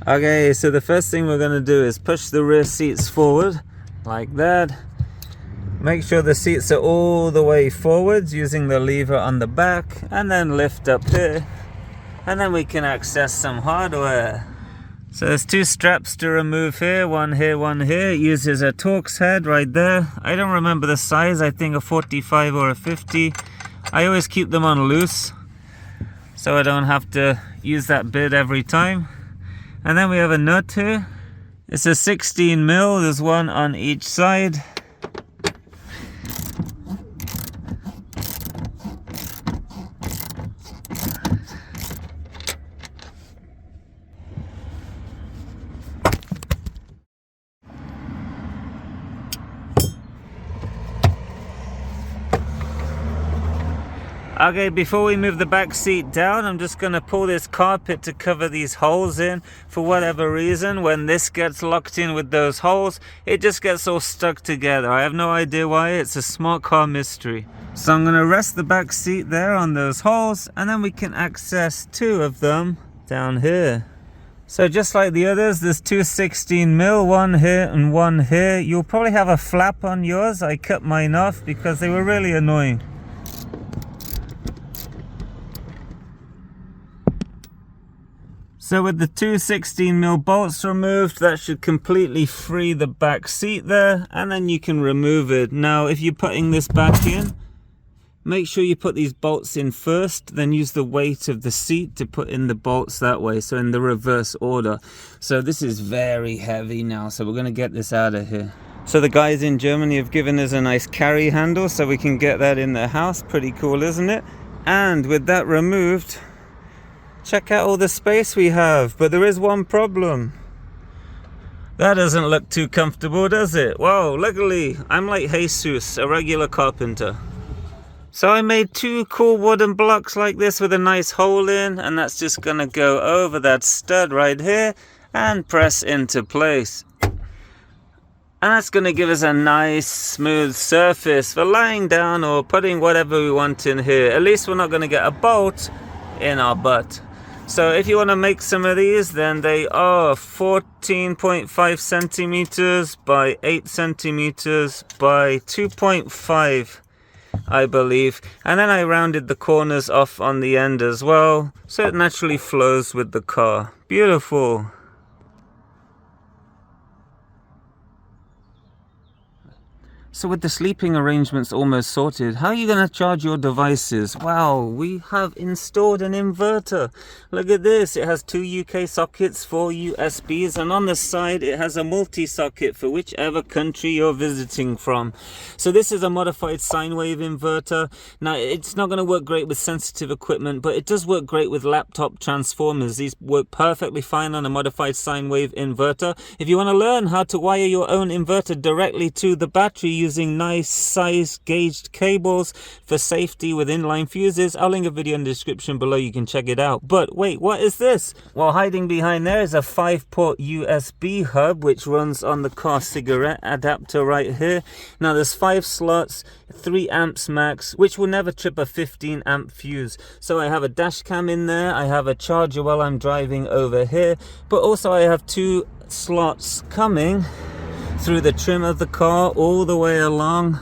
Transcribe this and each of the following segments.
Okay, so the first thing we're going to do is push the rear seats forward like that. Make sure the seats are all the way forwards using the lever on the back, and then lift up here, and then we can access some hardware. So there's two straps to remove here, one here, one here. It uses a Torx head right there. I don't remember the size, I think a 45 or a 50. I always keep them on loose so I don't have to use that bit every time. And then we have a nut here. It's a 16 mil, there's one on each side. Okay, before we move the back seat down, I'm just going to pull this carpet to cover these holes in. For whatever reason, when this gets locked in with those holes, it just gets all stuck together. I have no idea why. It's a smart car mystery. So I'm going to rest the back seat there on those holes, and then we can access two of them down here. So just like the others, there's two 16 mil, one here and one here. You'll probably have a flap on yours. I cut mine off because they were really annoying. So with the two 16 mil bolts removed, that should completely free the back seat there, and then you can remove it. Now, if you're putting this back in, make sure you put these bolts in first, then use the weight of the seat to put in the bolts that way, so in the reverse order. So this is very heavy now, so we're going to get this out of here. So the guys in Germany have given us a nice carry handle so we can get that in the house. Pretty cool, isn't it? And with that removed, check out all the space we have, but there is one problem. That doesn't look too comfortable, does it? Whoa, luckily, I'm like Jesus, a regular carpenter. So I made two cool wooden blocks like this with a nice hole in, and that's just gonna go over that stud right here and press into place. And that's gonna give us a nice smooth surface for lying down or putting whatever we want in here. At least we're not gonna get a bolt in our butt. So if you want to make some of these, then they are 14.5 centimeters by 8 centimeters by 2.5, I believe. And then I rounded the corners off on the end as well, so it naturally flows with the car. Beautiful. So with the sleeping arrangements almost sorted, how are you going to charge your devices? Wow, we have installed an inverter. Look at this, it has two UK sockets, 4 USBs, and on the side it has a multi-socket for whichever country you're visiting from. So this is a modified sine wave inverter. Now it's not going to work great with sensitive equipment, but it does work great with laptop transformers. These work perfectly fine on a modified sine wave inverter. If you want to learn how to wire your own inverter directly to the battery using nice size gauged cables for safety with inline fuses, I'll link a video in the description below, you can check it out. But wait, what is this? Well, hiding behind there is a 5-port USB hub which runs on the car cigarette adapter right here. Now there's 5 slots, 3 amps max, which will never trip a 15 amp fuse. So I have a dash cam in there, I have a charger while I'm driving over here, but also I have 2 slots coming through the trim of the car all the way along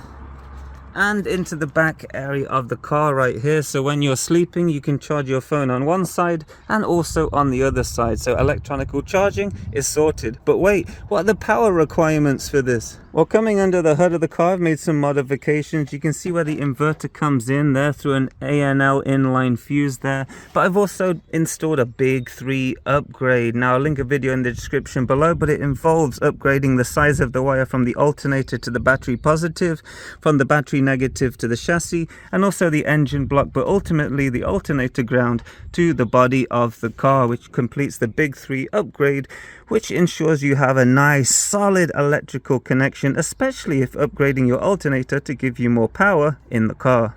and into the back area of the car right here. So when you're sleeping, you can charge your phone on one side and also on the other side. So electronical charging is sorted. But wait, what are the power requirements for this? Well, coming under the hood of the car, I've made some modifications. You can see where the inverter comes in there through an ANL inline fuse there. But I've also installed a big 3 upgrade. Now, I'll link a video in the description below, but it involves upgrading the size of the wire from the alternator to the battery positive, from the battery negative to the chassis, and also the engine block, but ultimately the alternator ground to the body of the car, which completes the big 3 upgrade, which ensures you have a nice solid electrical connection, especially if upgrading your alternator to give you more power in the car.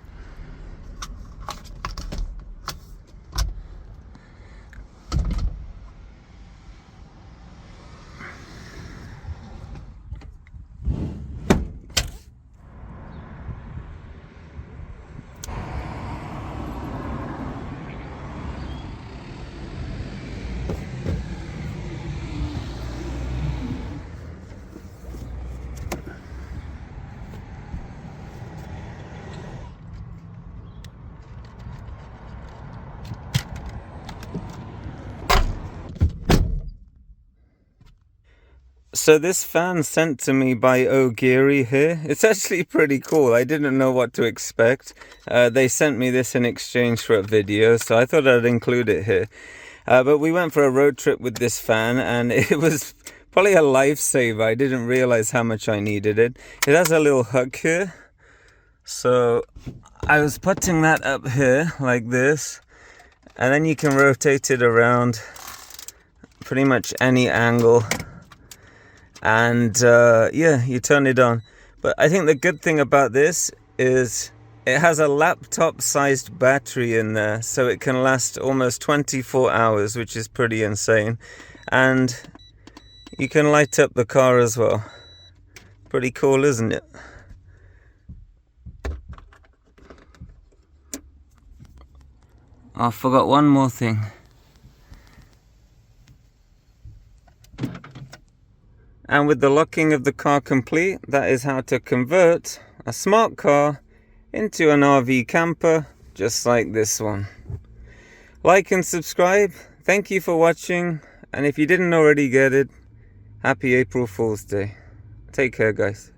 So this fan sent to me by OGERY here, it's actually pretty cool. I didn't know what to expect. They sent me this in exchange for a video, so I thought I'd include it here. But we went for a road trip with this fan, and it was probably a lifesaver. I didn't realize how much I needed it. It has a little hook here. So I was putting that up here like this, and then you can rotate it around pretty much any angle. And yeah, you turn it on. But I think the good thing about this is it has a laptop sized battery in there, so it can last almost 24 hours, which is pretty insane. And you can light up the car as well. Pretty cool, isn't it? I forgot one more thing. And with the locking of the car complete, that is how to convert a smart car into an RV camper, just like this one. Like and subscribe. Thank you for watching. And if you didn't already get it, happy April Fool's Day. Take care, guys.